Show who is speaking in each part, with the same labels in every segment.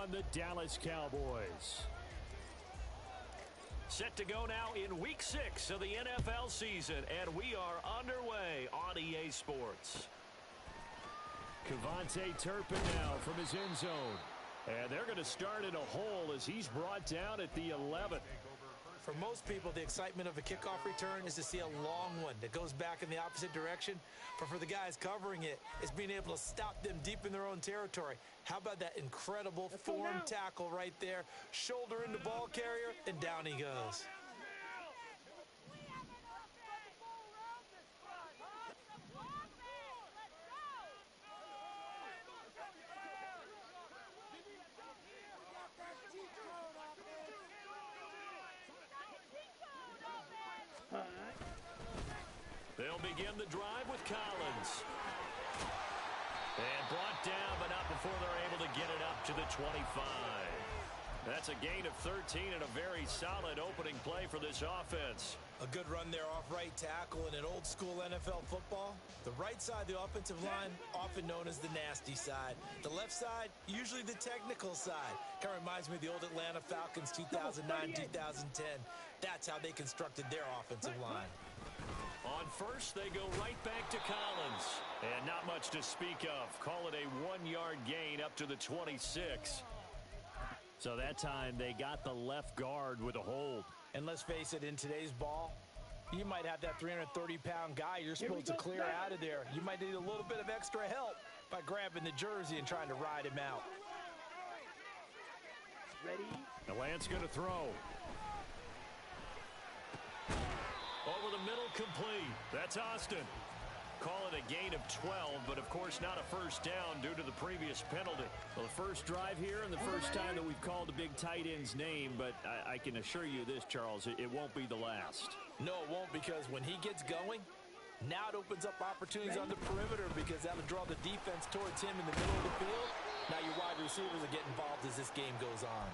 Speaker 1: on the Dallas Cowboys. Set to go now in Week 6 of the NFL season, and we are underway on EA Sports. Kevontae Turpin now from his end zone. And they're going to start in a hole as he's brought down at the 11.
Speaker 2: For most people, the excitement of a kickoff return is to see a long one that goes back in the opposite direction. But for the guys covering it, it's being able to stop them deep in their own territory. How about that incredible form tackle right there? Shoulder into ball carrier, and down he goes.
Speaker 1: They'll begin the drive with Collins. And brought down, but not before they're able to get it up to the 25. That's a gain of 13 and a very solid opening play for this offense.
Speaker 2: A good run there off right tackle. In an old school NFL football, the right side of the offensive line, often known as the nasty side. The left side, usually the technical side. Kind of reminds me of the old Atlanta Falcons 2009-2010. That's how they constructed their offensive line.
Speaker 1: On first, they go right back to Collins. And not much to speak of. Call it a 1-yard gain up to the 26. So that time they got the left guard with a hold.
Speaker 2: And let's face it, in today's ball, you might have that 330-pound guy you're supposed to clear out of there. You might need a little bit of extra help by grabbing the jersey and trying to ride him out.
Speaker 1: Ready? The Lance going to throw. Over the middle, complete. That's Austin. Call it a gain of 12, but of course not a first down due to the previous penalty. Well, the first drive here and the first time that we've called a big tight end's name, but I can assure you this, Charles, it won't be the last.
Speaker 2: No, it won't, because when he gets going, now it opens up opportunities on the perimeter because that'll draw the defense towards him in the middle of the field. Now your wide receivers will get involved as this game goes on.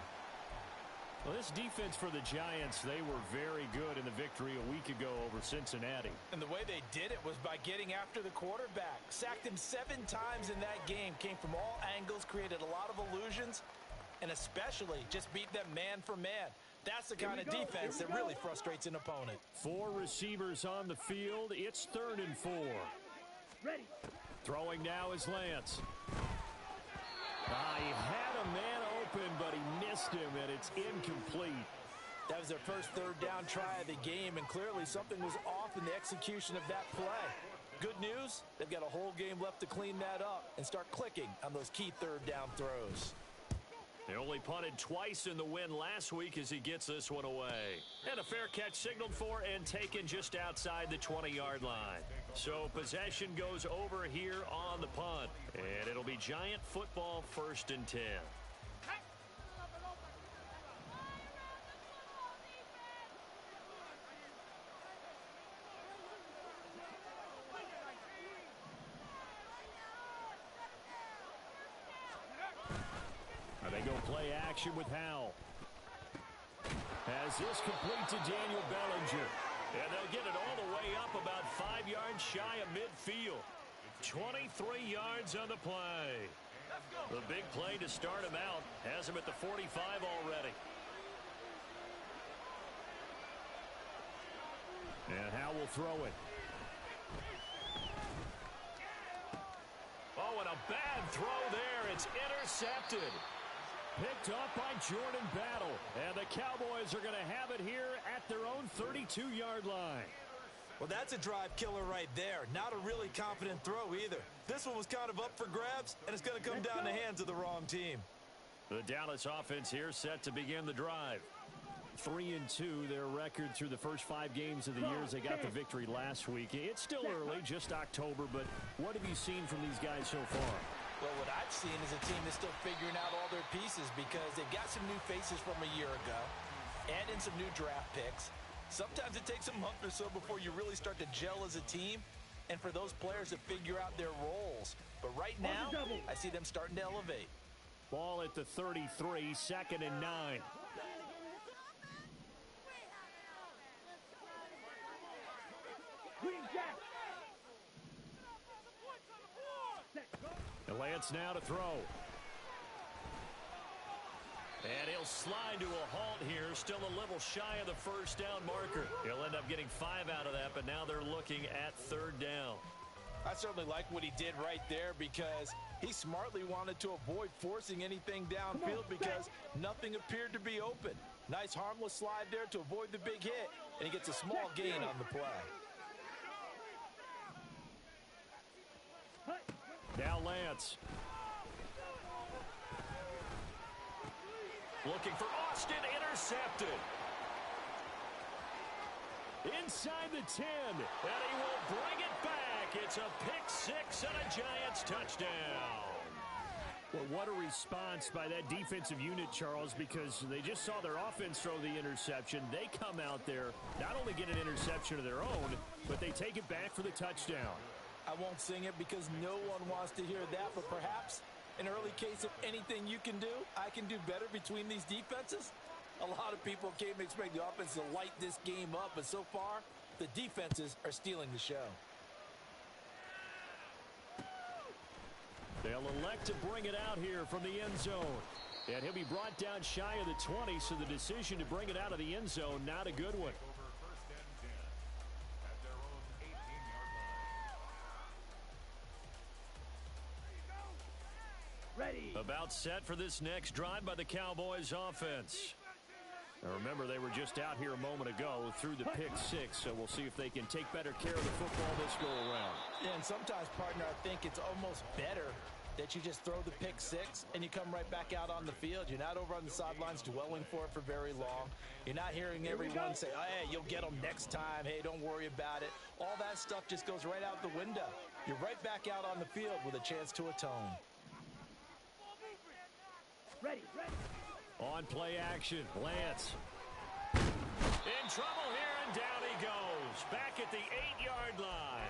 Speaker 1: Well, this defense for the Giants, they were very good in the victory a week ago over Cincinnati.
Speaker 2: And the way they did it was by getting after the quarterback. Sacked him 7 times in that game. Came from all angles, created a lot of illusions, and especially just beat them man for man. That's the kind of defense that really frustrates an opponent. 4
Speaker 1: receivers on the field. It's 3rd and 4.
Speaker 3: Ready.
Speaker 1: Throwing now is Lance. He had a man open, but he missed him, and it's incomplete.
Speaker 2: That was their first 3rd down try of the game, and clearly something was off in the execution of that play. Good news, they've got a whole game left to clean that up and start clicking on those key 3rd down throws.
Speaker 1: They only punted twice in the win last week as he gets this one away. And a fair catch signaled for and taken just outside the 20-yard line. So possession goes over here on the punt. And it'll be Giant football 1st and 10. They go play action with Howell. As this complete to Daniel Bellinger. And they'll get it all the way up about 5 yards shy of midfield. 23 yards on the play. The big play to start him out. Has him at the 45 already. And Howell will throw it. Oh, and a bad throw there. It's intercepted. Picked up by Jordan Battle. And the Cowboys are going to have it here at their own 32-yard line.
Speaker 2: Well, that's a drive killer right there. Not a really confident throw either. This one was kind of up for grabs, and it's going to come down the hands of the wrong team.
Speaker 1: The Dallas offense here set to begin the drive. 3-2, their record through the first 5 games of the year as they got the victory last week. It's still early, just October, but what have you seen from these guys so far?
Speaker 2: Well, what I've seen is a team that's still figuring out all their pieces because they've got some new faces from a year ago and in some new draft picks. Sometimes it takes a month or so before you really start to gel as a team and for those players to figure out their roles. But right now, I see them starting to elevate.
Speaker 1: Ball at the 33, 2nd and 9. And Lance now to throw. And he'll slide to a halt here, still a little shy of the first down marker. He'll end up getting 5 out of that, but now they're looking at 3rd down.
Speaker 2: I certainly like what he did right there because he smartly wanted to avoid forcing anything downfield because nothing appeared to be open. Nice harmless slide there to avoid the big hit, and he gets a small gain on the play.
Speaker 1: Now Lance. Looking for Austin, intercepted. Inside the 10, and he will bring it back. It's a pick 6 and a Giants touchdown. Well, what a response by that defensive unit, Charles, because they just saw their offense throw the interception. They come out there, not only get an interception of their own, but they take it back for the touchdown.
Speaker 2: I won't sing it because no one wants to hear that, but perhaps an early case of anything you can do, I can do better between these defenses. A lot of people came to expect the offense to light this game up, but so far, the defenses are stealing the show.
Speaker 1: They'll elect to bring it out here from the end zone. And he'll be brought down shy of the 20, so the decision to bring it out of the end zone, not a good one.
Speaker 3: Ready.
Speaker 1: About set for this next drive by the Cowboys offense. Now remember, they were just out here a moment ago through the pick 6, so we'll see if they can take better care of the football this go around.
Speaker 2: Yeah, and sometimes, partner, I think it's almost better that you just throw the pick 6 and you come right back out on the field. You're not over on the sidelines dwelling for it for very long. You're not hearing everyone say, oh, hey, you'll get them next time. Hey, don't worry about it. All that stuff just goes right out the window. You're right back out on the field with a chance to atone.
Speaker 3: Ready.
Speaker 1: On play action, Lance. In trouble here, and down he goes. Back at the 8-yard line.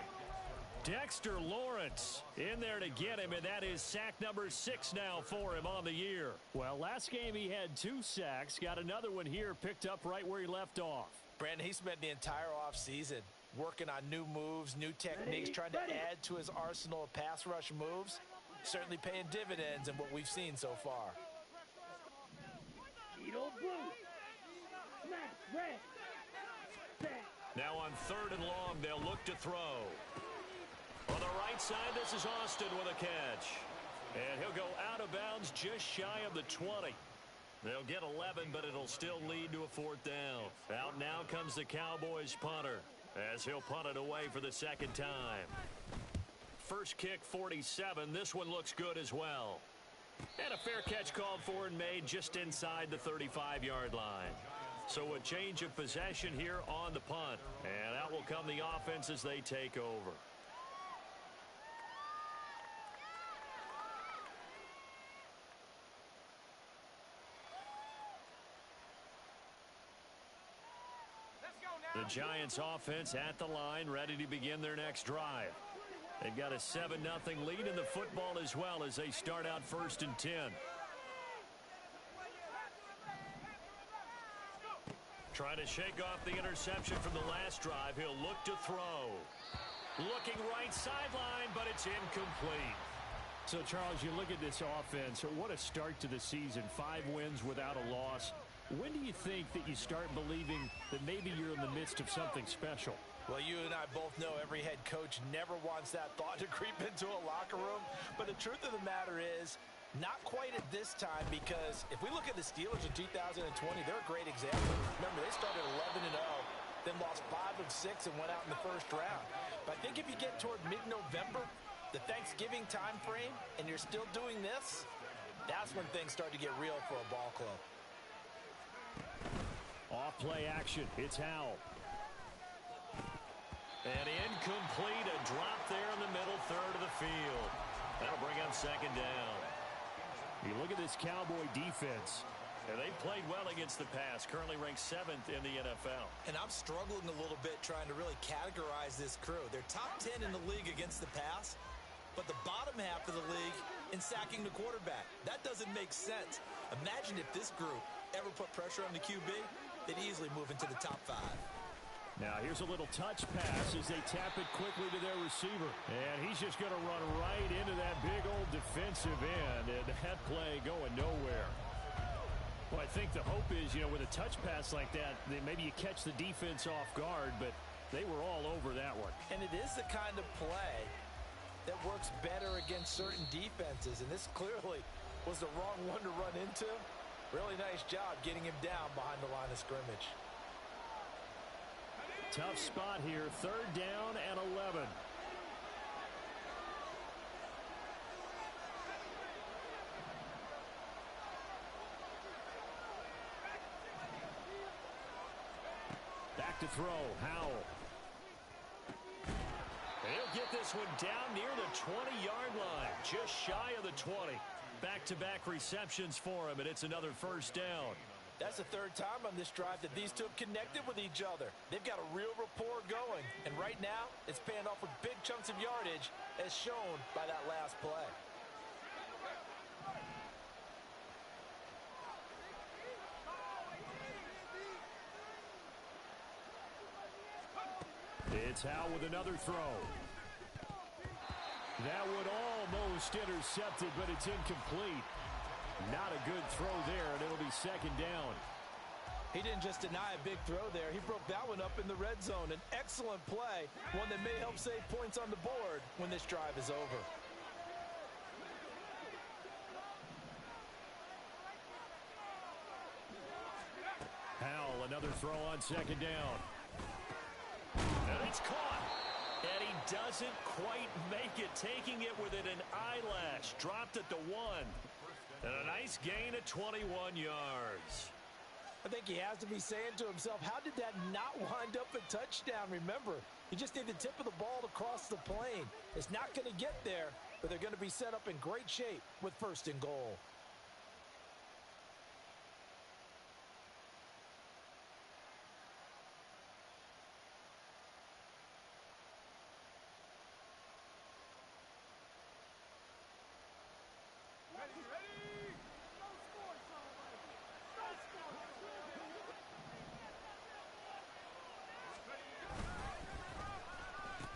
Speaker 1: Dexter Lawrence in there to get him, and that is sack number 6 now for him on the year. Well, last game he had 2 sacks. Got another one here, picked up right where he left off.
Speaker 2: Brandon, he spent the entire offseason working on new moves, new techniques, trying to add to his arsenal of pass rush moves. Certainly paying dividends in what we've seen so far.
Speaker 1: Now on 3rd and long, they'll look to throw. On the right side, this is Austin with a catch. And he'll go out of bounds just shy of the 20. They'll get 11, but it'll still lead to a 4th down. Out now comes the Cowboys punter as he'll punt it away for the 2nd time. First kick, 47. This one looks good as well. And a fair catch called for and made just inside the 35-yard line. So a change of possession here on the punt. And out will come the offense as they take over. The Giants offense at the line, ready to begin their next drive. They've got a 7-0 lead in the football as well as they start out 1st and 10. Trying to shake off the interception from the last drive. He'll look to throw. Looking right sideline, but it's incomplete. So, Charles, you look at this offense. What a start to the season. 5 wins without a loss. When do you think that you start believing that maybe you're in the midst of something special?
Speaker 2: Well, you and I both know every head coach never wants that thought to creep into a locker room. But the truth of the matter is, not quite at this time, because if we look at the Steelers in 2020, they're a great example. Remember, they started 11-0, then lost 5 of 6 and went out in the first round. But I think if you get toward mid-November, the Thanksgiving time frame, and you're still doing this, that's when things start to get real for a ball club.
Speaker 1: Off play action. It's Howell. And incomplete, a drop there in the middle third of the field. That'll bring up 2nd down. You look at this Cowboy defense, and they played well against the pass, currently ranked 7th in the NFL.
Speaker 2: And I'm struggling a little bit trying to really categorize this crew. They're top 10 in the league against the pass, but the bottom half of the league in sacking the quarterback. That doesn't make sense. Imagine if this group ever put pressure on the QB, they'd easily move into the top 5.
Speaker 1: Now here's a little touch pass as they tap it quickly to their receiver. And he's just going to run right into that big old defensive end. And that play going nowhere. think the hope is, with a touch pass like that, maybe you catch the defense off guard, but they were all over that one.
Speaker 2: And it is the kind of play that works better against certain defenses, and this clearly was the wrong one to run into. Really nice job getting him down behind the line of scrimmage.
Speaker 1: Tough spot here, 3rd down and 11. Back to throw, Howell. He'll get this one down near the 20-yard line, just shy of the 20. Back-to-back receptions for him, and it's another 1st down.
Speaker 2: That's the 3rd time on this drive that these two have connected with each other. They've got a real rapport going, and right now it's paying off with big chunks of yardage, as shown by that last play.
Speaker 1: It's Howell with another throw. That would almost intercept it, but it's incomplete. Not a good throw there, and it'll be 2nd down.
Speaker 2: He didn't just deny a big throw there. He broke that one up in the red zone. An excellent play, one that may help save points on the board when this drive is over.
Speaker 1: Howell, another throw on 2nd down. And it's caught. And he doesn't quite make it, taking it within an eyelash. Dropped at the 1. And a nice gain of 21 yards.
Speaker 2: I think he has to be saying to himself, how did that not wind up a touchdown? Remember, you just need the tip of the ball to cross the plane. It's not going to get there, but they're going to be set up in great shape with 1st and goal.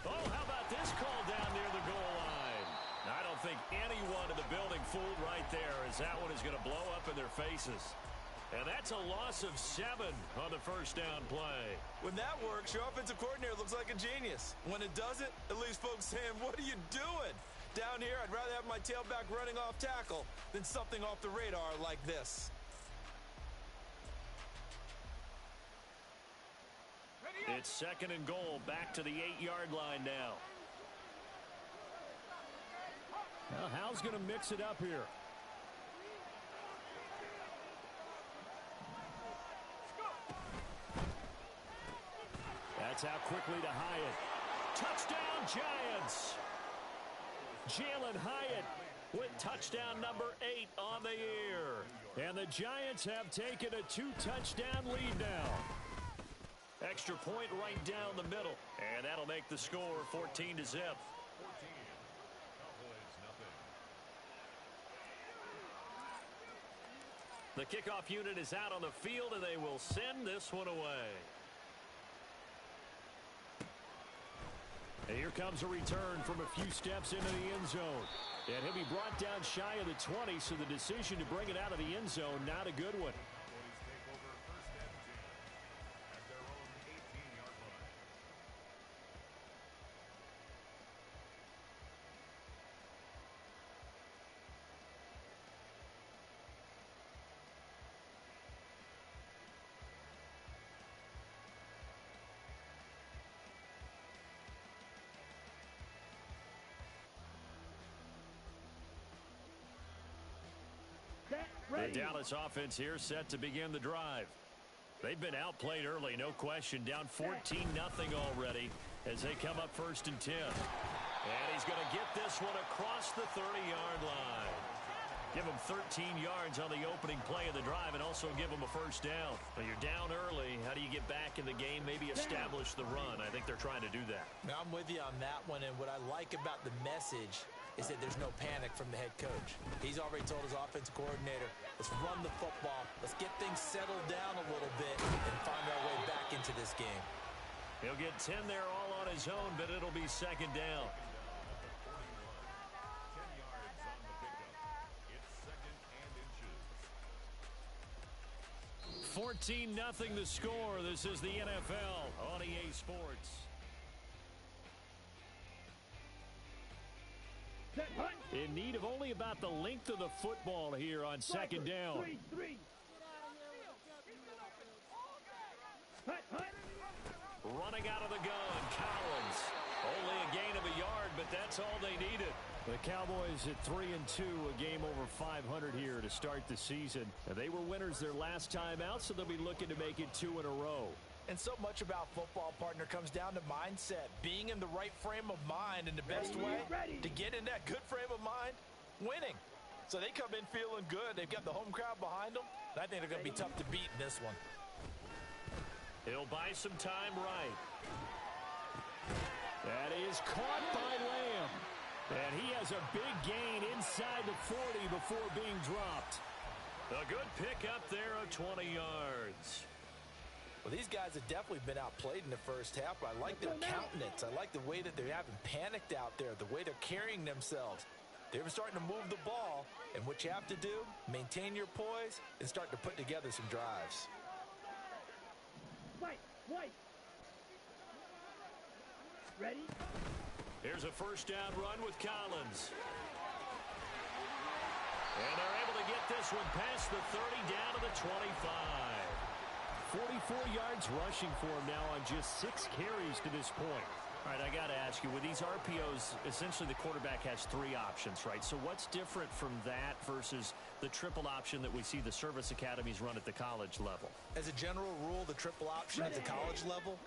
Speaker 1: Oh, how about this call down near the goal line? I don't think anyone in the building fooled right there, as that one is going to blow up in their faces. And that's a loss of 7 on the 1st down play.
Speaker 2: When that works, your offensive coordinator looks like a genius. When it doesn't, it leaves folks saying, what are you doing? Down here, I'd rather have my tailback running off tackle than something off the radar like this.
Speaker 1: It's 2nd and goal, back to the 8-yard line now. Now, Howell's going to mix it up here. That's out quickly to Hyatt. Touchdown, Giants! Jalen Hyatt with touchdown number 8 on the year. And the Giants have taken a 2-touchdown lead now. Extra point right down the middle. And that'll make the score 14-0. The kickoff unit is out on the field, and they will send this one away. And here comes a return from a few steps into the end zone. And he'll be brought down shy of the 20, so the decision to bring it out of the end zone, not a good one. The Dallas offense here set to begin the drive. They've been outplayed early, no question. Down 14-0 already as they come up 1st and 10. And he's going to get this one across the 30-yard line. Give him 13 yards on the opening play of the drive and also give him a 1st down. But you're down early. How do you get back in the game? Maybe establish the run. I think they're trying to do that.
Speaker 2: Now, I'm with you on that one, and what I like about the message is that there's no panic from the head coach. He's already told his offensive coordinator, let's run the football, let's get things settled down a little bit and find our way back into this game.
Speaker 1: He'll get 10 there all on his own, but it'll be 2nd down. 14-0 the score. This is the NFL on EA Sports. In need of only about the length of the football here on second down. Running out of the gun, Collins. Only a gain of a yard, but that's all they needed. The Cowboys at 3-2, a game over 500 here to start the season. They were winners their last time out, so they'll be looking to make it 2 in a row.
Speaker 2: And so much about football, partner, comes down to mindset. Being in the right frame of mind, and the best way to get in that good frame of mind, winning. So they come in feeling good. They've got the home crowd behind them. And I think they're going to be tough to beat in this one.
Speaker 1: He'll buy some time right. That is caught by Lamb. And he has a big gain inside the 40 before being dropped. A good pickup there of 20 yards.
Speaker 2: Well, these guys have definitely been outplayed in the first half, but I like their countenance. I like the way that they haven't panicked out there, the way they're carrying themselves. They're starting to move the ball, and what you have to do, maintain your poise and start to put together some drives.
Speaker 3: White. Ready?
Speaker 1: Here's a first down run with Collins. And they're able to get this one past the 30 down to the 25. 44 yards rushing for him now on just 6 carries to this point. All right, I got to ask you, with these RPOs, essentially the quarterback has 3 options, right? So what's different from that versus the triple option that we see the service academies run at the college level?
Speaker 2: As a general rule, the triple option at the college level,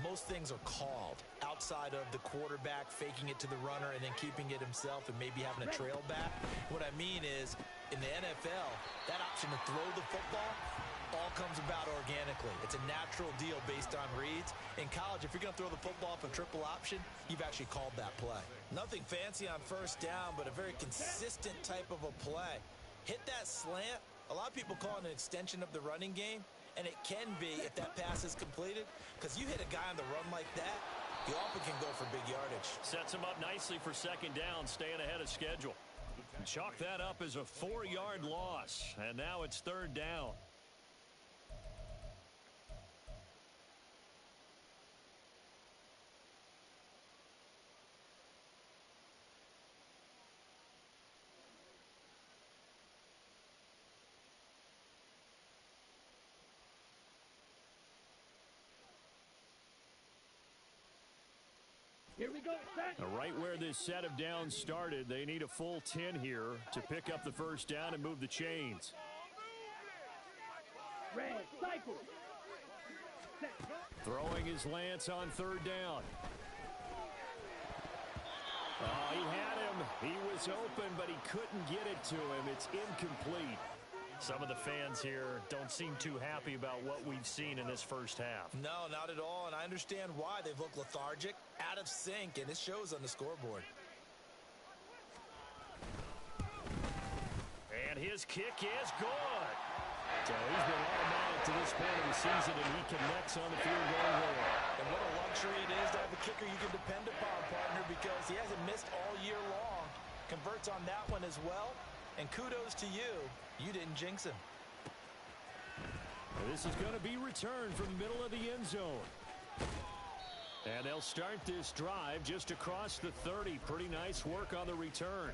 Speaker 2: most things are called outside of the quarterback faking it to the runner and then keeping it himself and maybe having a trail back. What I mean is, in the NFL, that option to throw the football all comes about organically. It's a natural deal based on reads. In college, if you're going to throw the football off a triple option, you've actually called that play. Nothing fancy on first down, but a very consistent type of a play. Hit that slant. A lot of people call it an extension of the running game, and it can be if that pass is completed, because you hit a guy on the run like that, you often can go for big yardage.
Speaker 1: Sets him up nicely for second down, staying ahead of schedule. Chalk that up as a 4-yard loss, and now it's third down.
Speaker 3: Here we go, set.
Speaker 1: Right where this set of downs started, they need a full 10 here to pick up the first down and move the chains.
Speaker 3: Red, cycle. Set.
Speaker 1: Throwing his Lance on third down. Oh, he had him. He was open, but he couldn't get it to him. It's incomplete. Some of the fans here don't seem too happy about what we've seen in this first half.
Speaker 2: No, not at all, and I understand why. They've looked lethargic, out of sync, and it shows on the scoreboard.
Speaker 1: And his kick is good. So he's been automatic to this point of the season, and he connects on the field goal there.
Speaker 2: And what a luxury it is to have a kicker you can depend upon, partner, because he hasn't missed all year long. Converts on that one as well. And kudos to you. You didn't jinx him.
Speaker 1: This is going to be returned from the middle of the end zone. And they'll start this drive just across the 30. Pretty nice work on the return.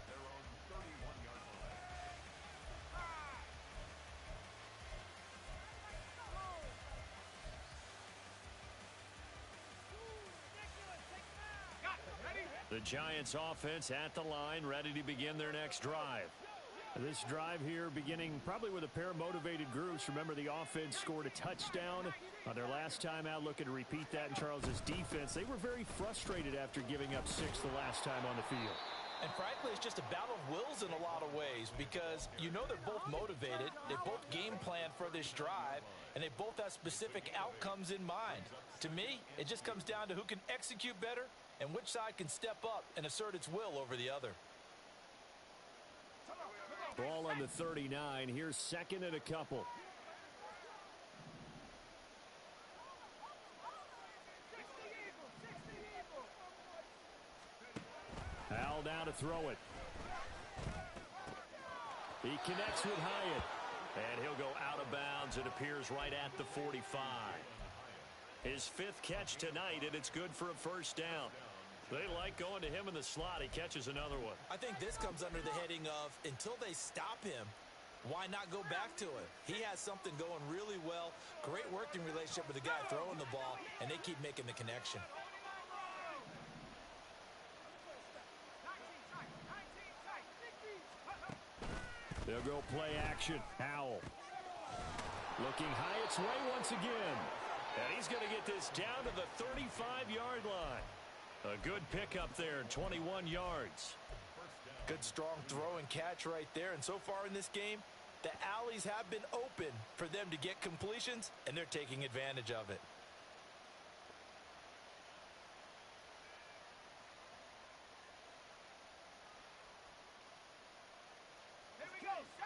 Speaker 1: The Giants offense at the line, ready to begin their next drive. This drive here beginning probably with a pair of motivated groups. Remember, the offense scored a touchdown on their last time out, looking to repeat that in Charles's defense. They were very frustrated after giving up 6 the last time on the field.
Speaker 2: And frankly, it's just a battle of wills in a lot of ways, because you know they're both motivated, they both game plan for this drive, and they both have specific outcomes in mind. To me, it just comes down to who can execute better and which side can step up and assert its will over the other.
Speaker 1: Ball on the 39. Here's second and a couple. Hal now to throw it. He connects with Hyatt. And he'll go out of bounds. It appears right at the 45. His 5th catch tonight, and it's good for a first down. They like going to him in the slot. He catches another one.
Speaker 2: I think this comes under the heading of until they stop him, why not go back to it? He has something going really well. Great working relationship with the guy throwing the ball, and they keep making the connection.
Speaker 1: They'll go play action. Howell. Looking high its way once again. And he's going to get this down to the 35-yard line. A good pickup there, 21 yards.
Speaker 2: Good strong throw and catch right there. And so far in this game, the alleys have been open for them to get completions, and they're taking advantage of it.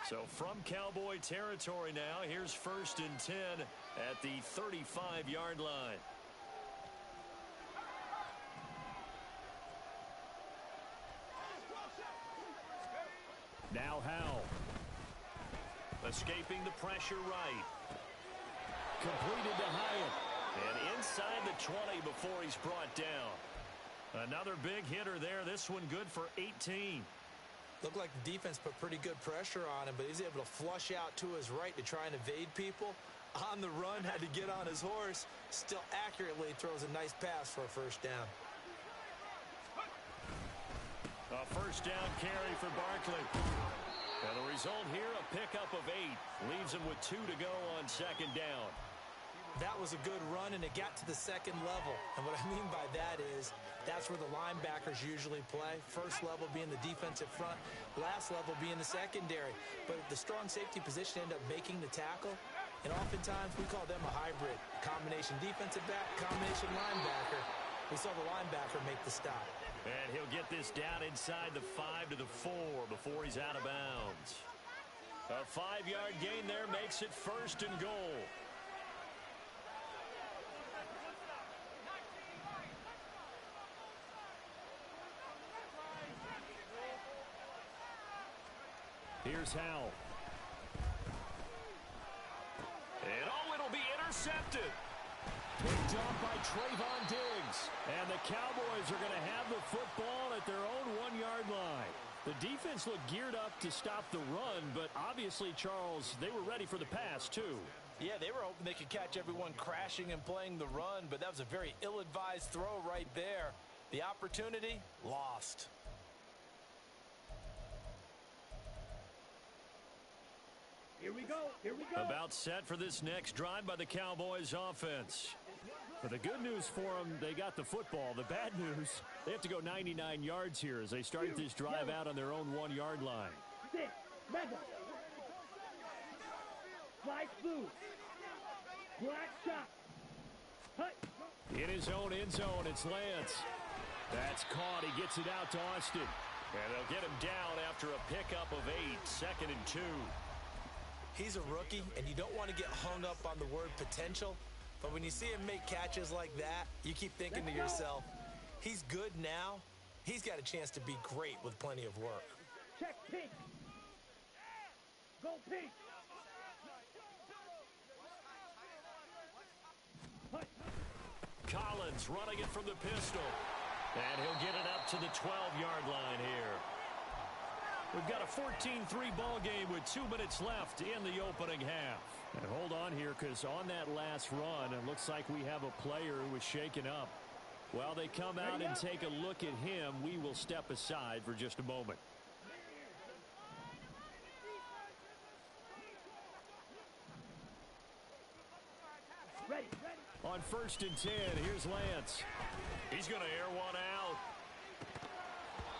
Speaker 1: So from Cowboy territory now, here's 1st and 10 at the 35-yard line. Now Howell. Escaping the pressure right. Completed to Hyatt. And inside the 20 before he's brought down. Another big hitter there. This one good for 18.
Speaker 2: Looked like the defense put pretty good pressure on him, but he's able to flush out to his right to try and evade people. On the run, had to get on his horse. Still accurately throws a nice pass for a first down.
Speaker 1: A first down carry for Barkley. And the result here, a pickup of 8. Leaves him with 2 to go on 2nd down.
Speaker 2: That was a good run, and it got to the 2nd level. And what I mean by that is that's where the linebackers usually play. First level being the defensive front, last level being the secondary. But the strong safety position ended up making the tackle. And oftentimes we call them a hybrid. Combination defensive back, combination linebacker. We saw the linebacker make the stop.
Speaker 1: And he'll get this down inside the 5 to the 4 before he's out of bounds. A 5-yard gain there makes it 1st and goal. Here's Howell. And it'll be intercepted. Picked off by Trayvon Diggs. And the Cowboys are going to have the football at their own 1-yard line. The defense looked geared up to stop the run, but obviously, Charles, they were ready for the pass, too.
Speaker 2: Yeah, they were hoping they could catch everyone crashing and playing the run, but that was a very ill-advised throw right there. The opportunity, lost.
Speaker 3: Here we go. Here we go.
Speaker 1: About set for this next drive by the Cowboys offense. But the good news for them, they got the football. The bad news, they have to go 99 yards here as they start this drive out on their own 1-yard line.
Speaker 3: 6, mega. Slice blue. Black shot. Hut.
Speaker 1: In his own end zone, it's Lance. That's caught. He gets it out to Austin. And they'll get him down after a pickup of 8, 2nd and 2.
Speaker 2: He's a rookie, and you don't want to get hung up on the word potential. But when you see him make catches like that, you keep thinking to yourself, he's good now. He's got a chance to be great with plenty of work.
Speaker 3: Check pink. Go pink. Hut.
Speaker 1: Collins running it from the pistol. And he'll get it up to the 12-yard line here. We've got a 14-3 ball game with 2 minutes left in the opening half. And hold on here, because on that last run, it looks like we have a player who was shaken up. While they come out and take a look at him, we will step aside for just a moment.
Speaker 3: Ready.
Speaker 1: On 1st and 10, here's Lance. He's going to air one out.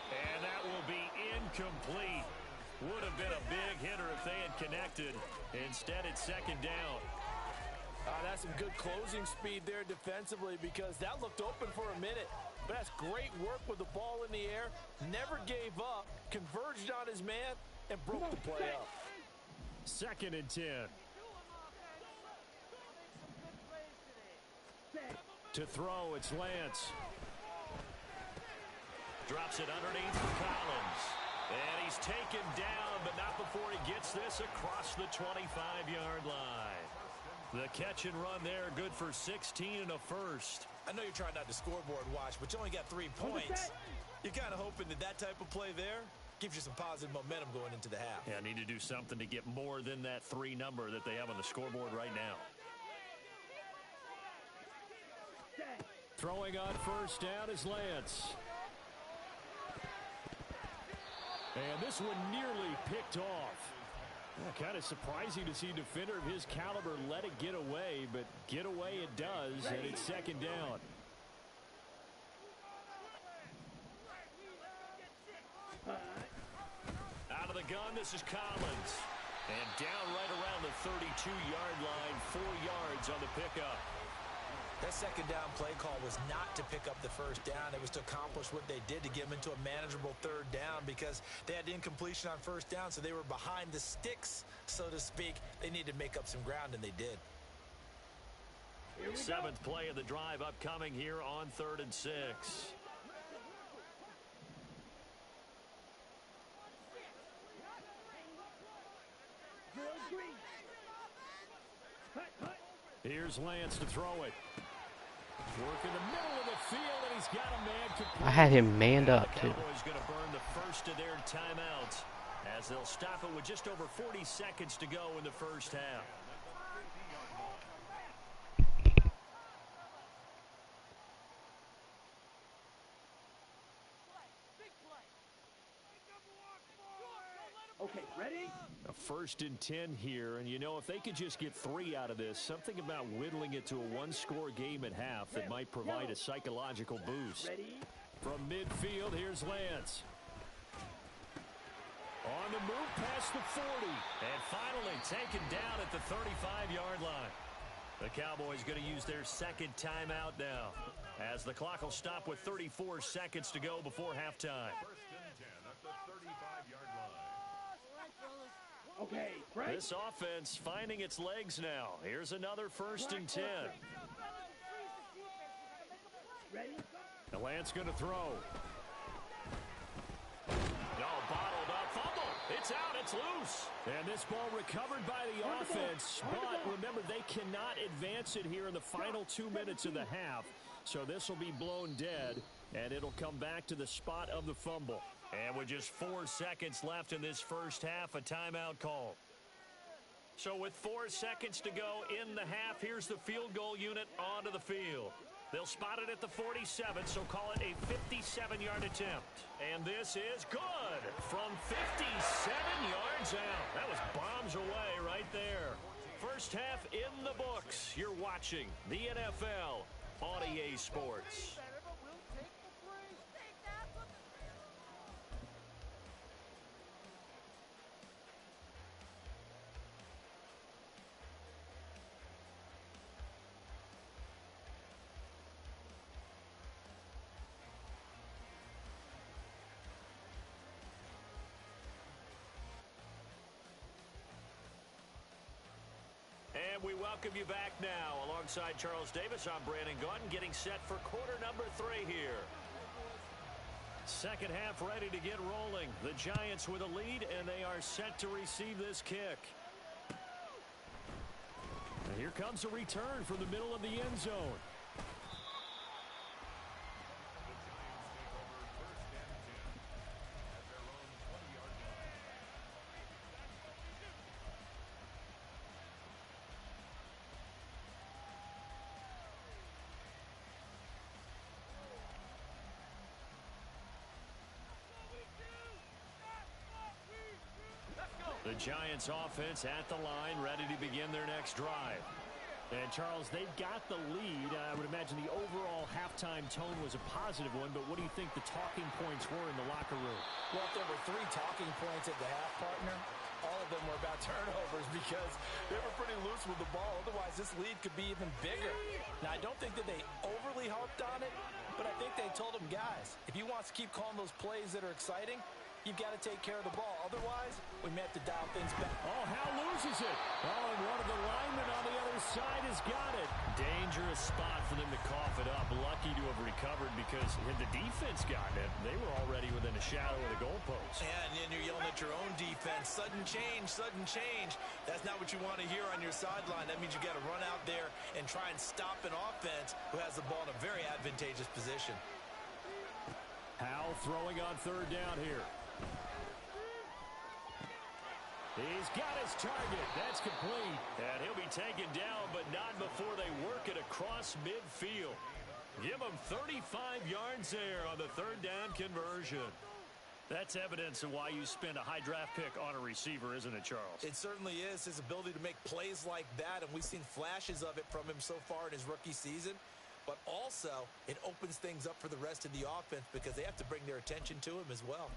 Speaker 1: And that will be incomplete. Would have been a big hitter if they had connected. Instead, it's 2nd down.
Speaker 2: That's some good closing speed there defensively, because that looked open for a minute. But that's great work with the ball in the air. Never gave up, converged on his man, and broke the play up.
Speaker 1: 2nd and 10. To throw, it's Lance. Drops it underneath for Collins. And he's taken down, but not before he gets this across the 25-yard line. The catch and run there, good for 16 and a first.
Speaker 2: I know you're trying not to scoreboard watch, but you only got 3 points. You're kind of hoping that type of play there gives you some positive momentum going into the half.
Speaker 1: Yeah, need to do something to get more than that 3 number that they have on the scoreboard right now. Throwing on first down is Lance. And this one nearly picked off. Yeah, kind of surprising to see a defender of his caliber let it get away, but get away it does, and it's second down. Out of the gun, this is Collins. And down right around the 32-yard line, 4 yards on the pickup.
Speaker 2: That second down play call was not to pick up the first down. It was to accomplish what they did to get them into a manageable third down because they had incompletion on first down, so they were behind the sticks, so to speak. They needed to make up some ground, and they did.
Speaker 1: 7th play of the drive upcoming here on 3rd and 6. Here's Lance to throw it. Work in the middle of the field, and he's got a man complete.
Speaker 4: I had him manned up, too.
Speaker 1: The Cowboys going to burn the first of their timeouts as they'll stop it with just over 40 seconds to go in the first half.
Speaker 3: Okay, ready?
Speaker 1: A 1st and 10 here, and you know, if they could just get 3 out of this, something about whittling it to a 1-score game at half that might provide a psychological boost.
Speaker 3: Ready?
Speaker 1: From midfield, here's Lance. On the move past the 40, and finally taken down at the 35-yard line. The Cowboys going to use their 2nd timeout now, as the clock will stop with 34 seconds to go before halftime.
Speaker 3: Okay, right.
Speaker 1: This offense finding its legs now. Here's another 1st and 10.
Speaker 3: Ready?
Speaker 1: The Lance going to throw. No, bottled up. Fumble. It's out. It's loose. And this ball recovered by the offense. But remember, they cannot advance it here in the final 2 minutes of the half. So this will be blown dead, and it'll come back to the spot of the fumble. And with just 4 seconds left in this first half, a timeout call. So with 4 seconds to go in the half, here's the field goal unit onto the field. They'll spot it at the 47, so call it a 57-yard attempt. And this is good from 57 yards out. That was bombs away right there. First half in the books. You're watching the NFL on EA Sports. And we welcome you back now. Alongside Charles Davis, I'm Brandon Gaudin, getting set for quarter number 3 here. Second half ready to get rolling. The Giants with a lead, and they are set to receive this kick. And here comes a return from the middle of the end zone. The Giants offense at the line, ready to begin their next drive. And, Charles, they've got the lead. I would imagine the overall halftime tone was a positive one, but what do you think the talking points were in the locker room?
Speaker 2: Well, if there were 3 talking points at the half, partner, all of them were about turnovers because they were pretty loose with the ball. Otherwise, this lead could be even bigger. Now, I don't think that they overly harped on it, but I think they told them, guys, if you want to keep calling those plays that are exciting, you've got to take care of the ball. Otherwise, we may have to dial things back.
Speaker 1: Oh, Hal loses it. Oh, and one of the linemen on the other side has got it. Dangerous spot for them to cough it up. Lucky to have recovered because had the defense gotten it, they were already within a shadow of the goalpost.
Speaker 2: And then you're yelling at your own defense. Sudden change, sudden change. That's not what you want to hear on your sideline. That means you got to run out there and try and stop an offense who has the ball in a very advantageous position.
Speaker 1: Howell throwing on third down here. He's got his target. That's complete. And he'll be taken down, but not before they work it across midfield. Give him 35 yards there on the third down conversion. That's evidence of why you spend a high draft pick on a receiver, isn't it, Charles?
Speaker 2: It certainly is. His ability to make plays like that, and we've seen flashes of it from him so far in his rookie season. But also, it opens things up for the rest of the offense because they have to bring their attention to him as well.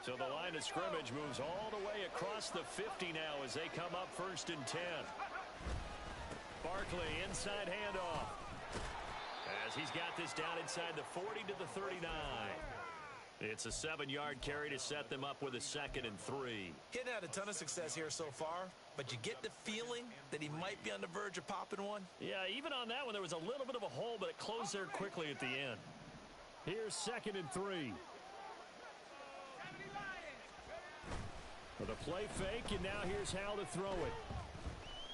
Speaker 1: So the line of scrimmage moves all the way across the 50 now as they come up 1st and 10. Barkley inside handoff. As he's got this down inside the 40 to the 39. It's a 7-yard carry to set them up with a 2nd and 3.
Speaker 2: Getting had a ton of success here so far, but you get the feeling that he might be on the verge of popping one.
Speaker 1: Yeah, even on that one, there was a little bit of a hole, but it closed there quickly at the end. Here's 2nd and 3. With a play fake, and now here's Howell to throw it.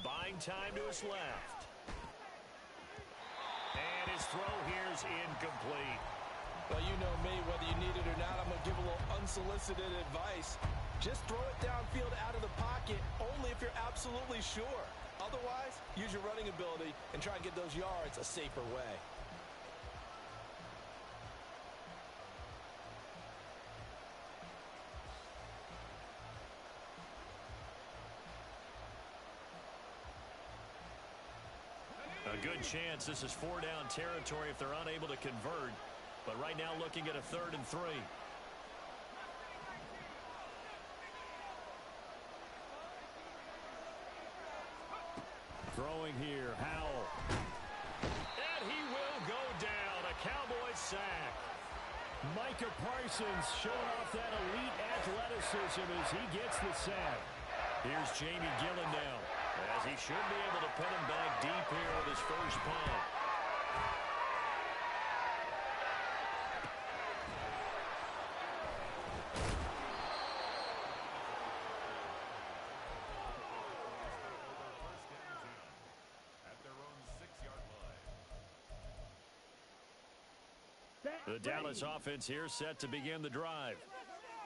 Speaker 1: Buying time to his left. And his throw here's incomplete.
Speaker 2: Well, you know me, whether you need it or not, I'm going to give a little unsolicited advice. Just throw it downfield out of the pocket, only if you're absolutely sure. Otherwise, use your running ability and try and get those yards a safer way.
Speaker 1: A good chance this is 4-down territory if they're unable to convert. But right now looking at a 3rd and 3. Throwing here, Howell. And he will go down. A Cowboys sack. Micah Parsons showing off that elite athleticism as he gets the sack. Here's Jamie Gillen now, as he should be able to pin him back deep here with his first punt. The Dallas offense here set to begin the drive.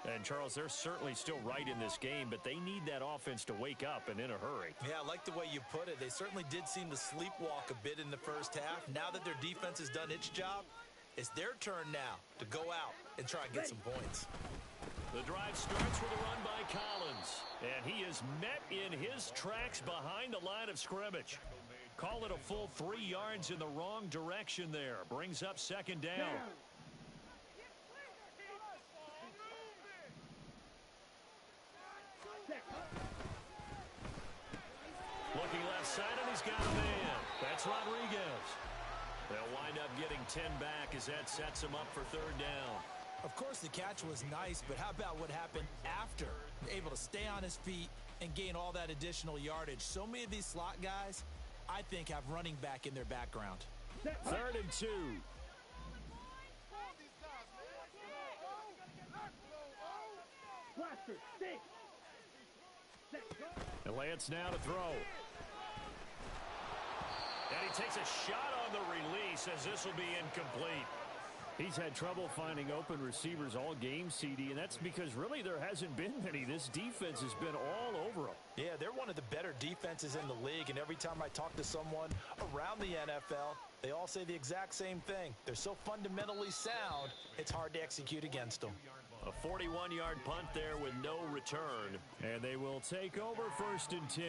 Speaker 1: And, Charles, they're certainly still right in this game, but they need that offense to wake up and in a hurry.
Speaker 2: Yeah, I like the way you put it. They certainly did seem to sleepwalk a bit in the first half. Now that their defense has done its job, it's their turn now to go out and try and get some points.
Speaker 1: The drive starts with a run by Collins, and he is met in his tracks behind the line of scrimmage. Call it a full 3 yards in the wrong direction there. Brings up 2nd down. Looking left side, and he's got a man. That's Rodriguez. They'll wind up getting 10 back as that sets him up for 3rd down.
Speaker 2: Of course, the catch was nice, but how about what happened after? Able to stay on his feet and gain all that additional yardage. So many of these slot guys, I think, have running back in their background.
Speaker 1: 3rd and 2. And Lance now to throw. And he takes a shot on the release as this will be incomplete. He's had trouble finding open receivers all game, CD, and that's because really there hasn't been many. This defense has been all over them.
Speaker 2: Yeah, they're one of the better defenses in the league, and every time I talk to someone around the NFL, they all say the exact same thing. They're so fundamentally sound, it's hard to execute against them.
Speaker 1: A 41-yard punt there with no return, and they will take over 1st and 10.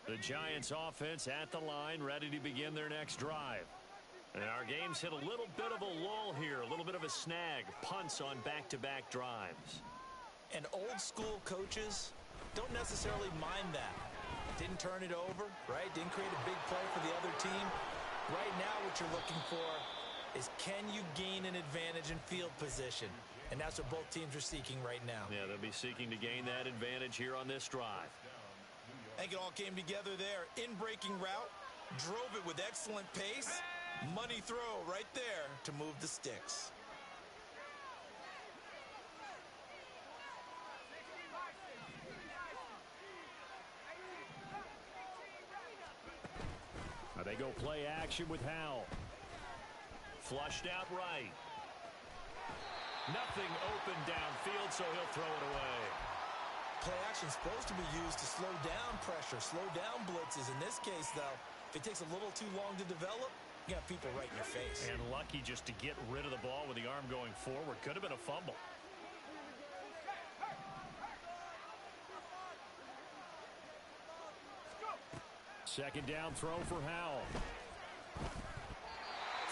Speaker 1: The Giants offense at the line, ready to begin their next drive. And our game's hit a little bit of a lull here, a little bit of a snag. Punts on back-to-back drives.
Speaker 2: And old-school coaches don't necessarily mind that. Didn't turn it over, right? Didn't create a big play for the other team. Right now what you're looking for is, can you gain an advantage in field position? And that's what both teams are seeking right now.
Speaker 1: Yeah, they'll be seeking to gain that advantage here on this drive.
Speaker 2: I think it all came together there. In-breaking route, drove it with excellent pace. Money throw right there to move the sticks.
Speaker 1: Now they go play action with Howell. Flushed out right. Nothing open downfield, so he'll throw it away.
Speaker 2: Play action is supposed to be used to slow down pressure, slow down blitzes. In this case, though, if it takes a little too long to develop, you got people right in your face.
Speaker 1: And lucky just to get rid of the ball with the arm going forward. Could have been a fumble. Second down throw for Howell.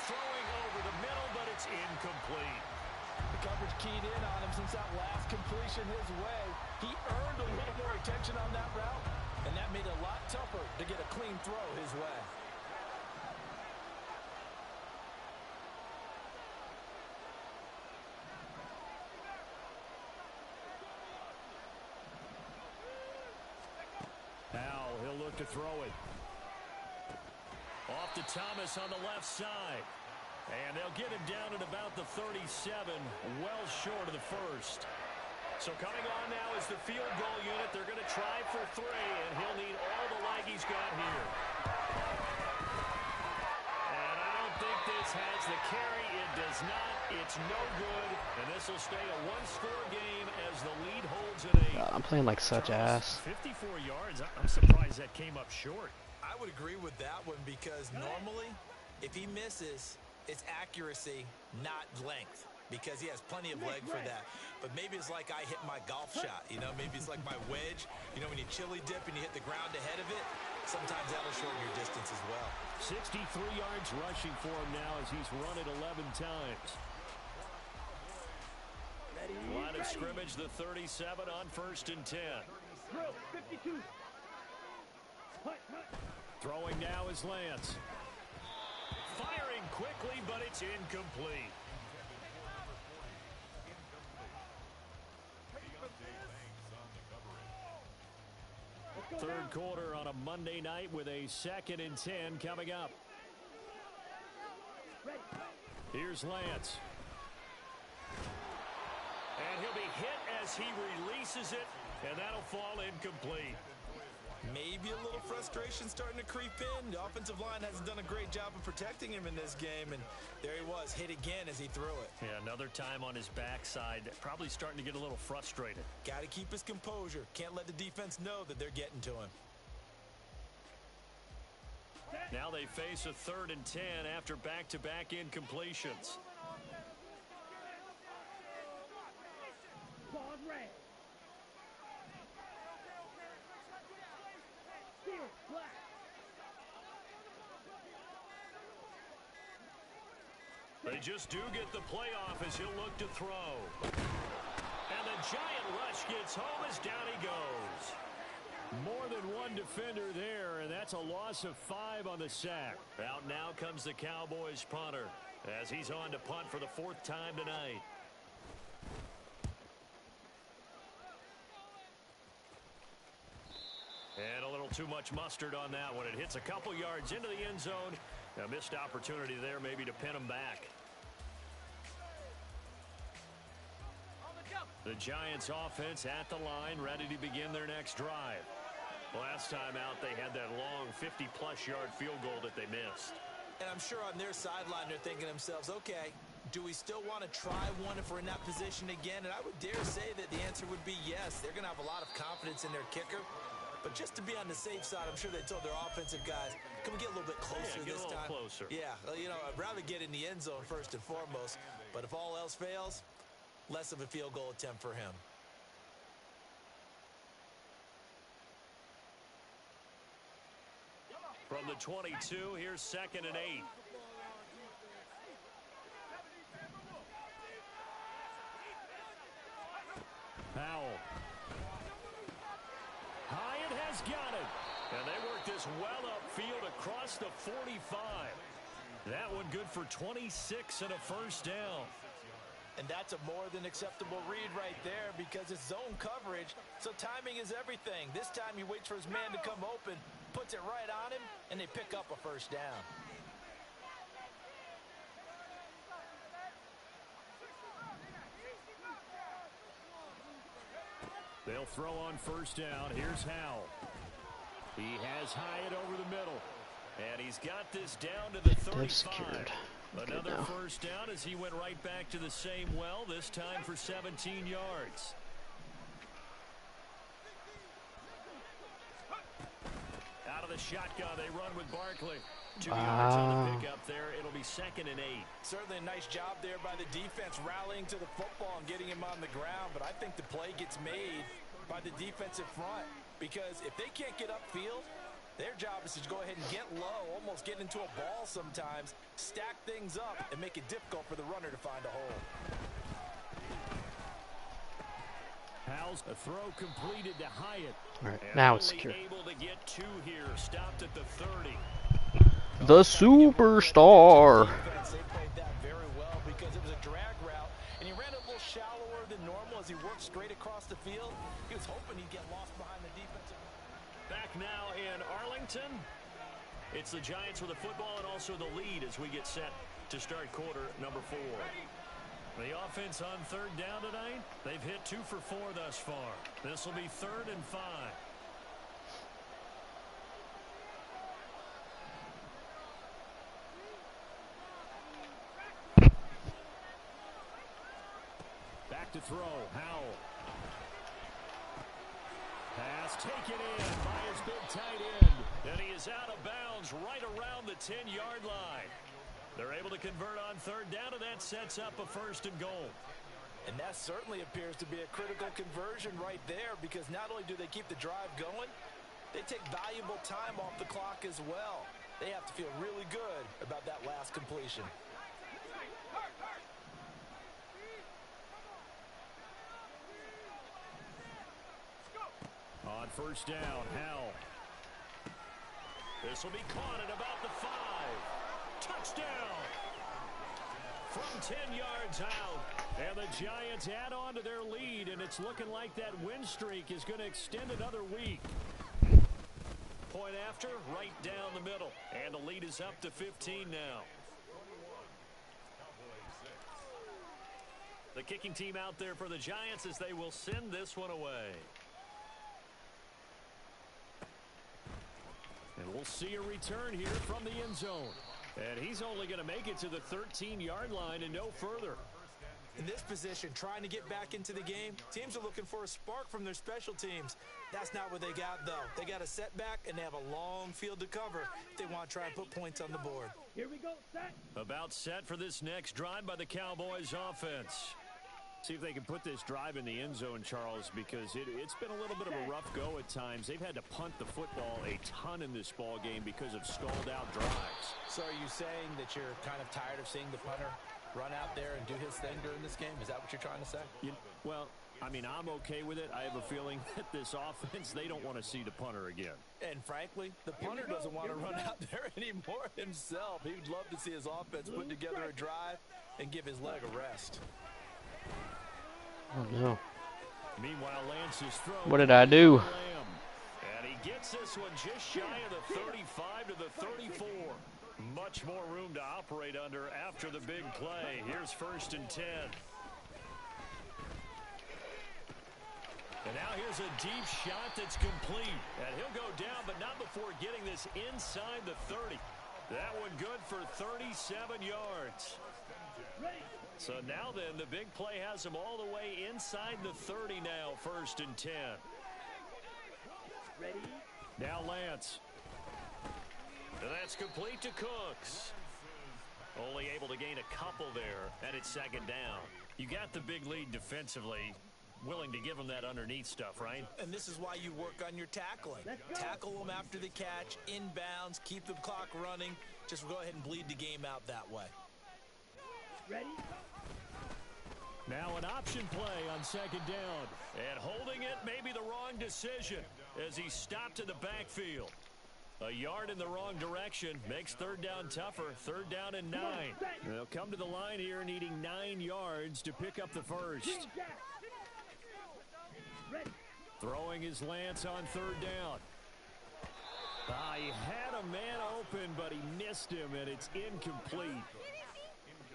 Speaker 1: Throwing over the middle, but it's incomplete.
Speaker 4: The coverage keyed in on him since that last completion his way. He earned a little more attention on that route, and that made it a lot tougher to get a clean throw his way.
Speaker 1: Howell, he'll look to throw it. Off to Thomas on the left side. And they'll get him down at about the 37, well short of the first. So coming on now is the field goal unit. They're going to try for 3, and he'll need all the leg he's got here. And I don't think this has the carry. It does not. It's no good. And this will stay a one-score game as the lead holds at 8.
Speaker 5: God, I'm playing like such ass.
Speaker 1: 54 yards. I'm surprised that came up short.
Speaker 2: I would agree with that one because normally, if he misses, it's accuracy, not length, because he has plenty of leg for that. But maybe it's like I hit my golf shot, you know? Maybe it's like my wedge. You know, when you chili dip and you hit the ground ahead of it, sometimes that'll shorten your distance as well.
Speaker 1: 63 yards rushing for him now as he's run it 11 times. Line of scrimmage, the 37 on 1st and 10.
Speaker 3: Drill, 52.
Speaker 1: Throwing now is Lance. Firing quickly, but it's incomplete. Third quarter on a Monday night with a 2nd and 10 coming up. Here's Lance. And he'll be hit as he releases it, and that'll fall incomplete.
Speaker 2: Maybe a little frustration starting to creep in. The offensive line hasn't done a great job of protecting him in this game, and there he was, hit again as he threw it.
Speaker 1: Yeah, another time on his backside, probably starting to get a little frustrated.
Speaker 2: Got to keep his composure. Can't let the defense know that they're getting to him.
Speaker 1: Now they face a 3rd and 10 after back-to-back incompletions.
Speaker 3: Ball red. Steel, black.
Speaker 1: They just do get the playoff as he'll look to throw. And the giant rush gets home as down he goes. More than one defender there, and that's a loss of 5 on the sack. Out now comes the Cowboys punter as he's on to punt for the 4th time tonight. And a little too much mustard on that one. It hits a couple yards into the end zone. A missed opportunity there maybe to pin him back. The Giants offense at the line, ready to begin their next drive. Last time out, they had that long 50-plus yard field goal that they missed.
Speaker 2: And I'm sure on their sideline they're thinking to themselves, okay, do we still want to try one if we're in that position again? And I would dare say that the answer would be yes. They're going to have a lot of confidence in their kicker. But just to be on the safe side, I'm sure they told their offensive guys, can we get a little bit closer this time?
Speaker 1: Closer.
Speaker 2: Yeah, you know, I'd rather get in the end zone first and foremost. But if all else fails, less of a field goal attempt for him.
Speaker 1: From the 22, here's 2nd and 8. Howell. Hyatt has got it. And they work this well upfield across the 45. That one good for 26 and a first down.
Speaker 2: And that's a more than acceptable read right there because it's zone coverage, so timing is everything. This time he waits for his man to come open, puts it right on him, and they pick up a first down.
Speaker 1: They'll throw on first down. Here's Howell. He has Hyatt over the middle. And he's got this down to the 35. Another first down as he went right back to the same well, this time for 17 yards. Out of the shotgun, they run with Barkley. 2 yards on the pickup there. It'll be 2nd and 8.
Speaker 2: Certainly a nice job there by the defense rallying to the football and getting him on the ground. But I think the play gets made by the defensive front because if they can't get upfield, their job is to go ahead and get low, almost get into a ball sometimes, stack things up, and make it difficult for the runner to find a hole.
Speaker 1: Howell's a throw completed to Hyatt.
Speaker 5: All right, now it's secure.
Speaker 1: Able to get 2 here, stopped at the 30.
Speaker 5: The superstar.
Speaker 2: They played that very well because it was a drag route, and he ran a little shallower than normal as he worked straight across the field. He was hoping he'd get lost behind the defensive.
Speaker 1: Back now in Arlington. It's the Giants with the football and also the lead as we get set to start quarter number 4. The offense on 3rd down tonight. They've hit 2 for 4 thus far. This will be 3rd and 5. Back to throw. Howell. Pass taken in by his big tight end. And he is out of bounds right around the 10-yard line. They're able to convert on 3rd down, and that sets up a 1st and goal.
Speaker 2: And that certainly appears to be a critical conversion right there because not only do they keep the drive going, they take valuable time off the clock as well. They have to feel really good about that last completion.
Speaker 1: On 1st down, Howell. This will be caught at about the 5. Touchdown! From 10 yards out. And the Giants add on to their lead, and it's looking like that win streak is going to extend another week. Point after, right down the middle. And the lead is up to 15 now. The kicking team out there for the Giants as they will send this one away. And we'll see a return here from the end zone. And he's only going to make it to the 13-yard line and no further.
Speaker 2: In this position, trying to get back into the game, teams are looking for a spark from their special teams. That's not what they got, though. They got a setback, and they have a long field to cover if they want to try and put points on the board.
Speaker 3: Here we go, set.
Speaker 1: About set for this next drive by the Cowboys offense. See if they can put this drive in the end zone, Charles, because it's been a little bit of a rough go at times. They've had to punt the football a ton in this ball game because of stalled-out drives.
Speaker 2: So are you saying that you're kind of tired of seeing the punter run out there and do his thing during this game? Is that what you're trying to say?
Speaker 1: Well, I mean, I'm okay with it. I have a feeling that this offense, they don't want to see the punter again.
Speaker 2: And frankly, the punter doesn't want to run out there anymore himself. He would love to see his offense put together a drive and give his leg a rest.
Speaker 5: Oh, no.
Speaker 1: Meanwhile, Lance's throw.
Speaker 5: What did I do?
Speaker 1: And he gets this one just shy of the 35 to the 34. Much more room to operate under after the big play. Here's 1st and 10. And now here's a deep shot that's complete. And he'll go down, but not before getting this inside the 30. That one good for 37 yards. So now then, the big play has him all the way inside the 30 now, 1st and 10.
Speaker 3: Ready?
Speaker 1: Now Lance. And that's complete to Cooks. Only able to gain a couple there, and it's 2nd down. You got the big lead defensively. Willing to give them that underneath stuff, right?
Speaker 2: And this is why you work on your tackling. Tackle them after the catch, inbounds, keep the clock running. Just go ahead and bleed the game out that way.
Speaker 3: Ready?
Speaker 1: Now an option play on second down. And holding it may be the wrong decision as he stopped in the backfield. A yard in the wrong direction makes third down tougher. Third down and 9. They'll come to the line here needing 9 yards to pick up the first. Throwing his Lance on third down. He had a man open, but he missed him, and it's incomplete.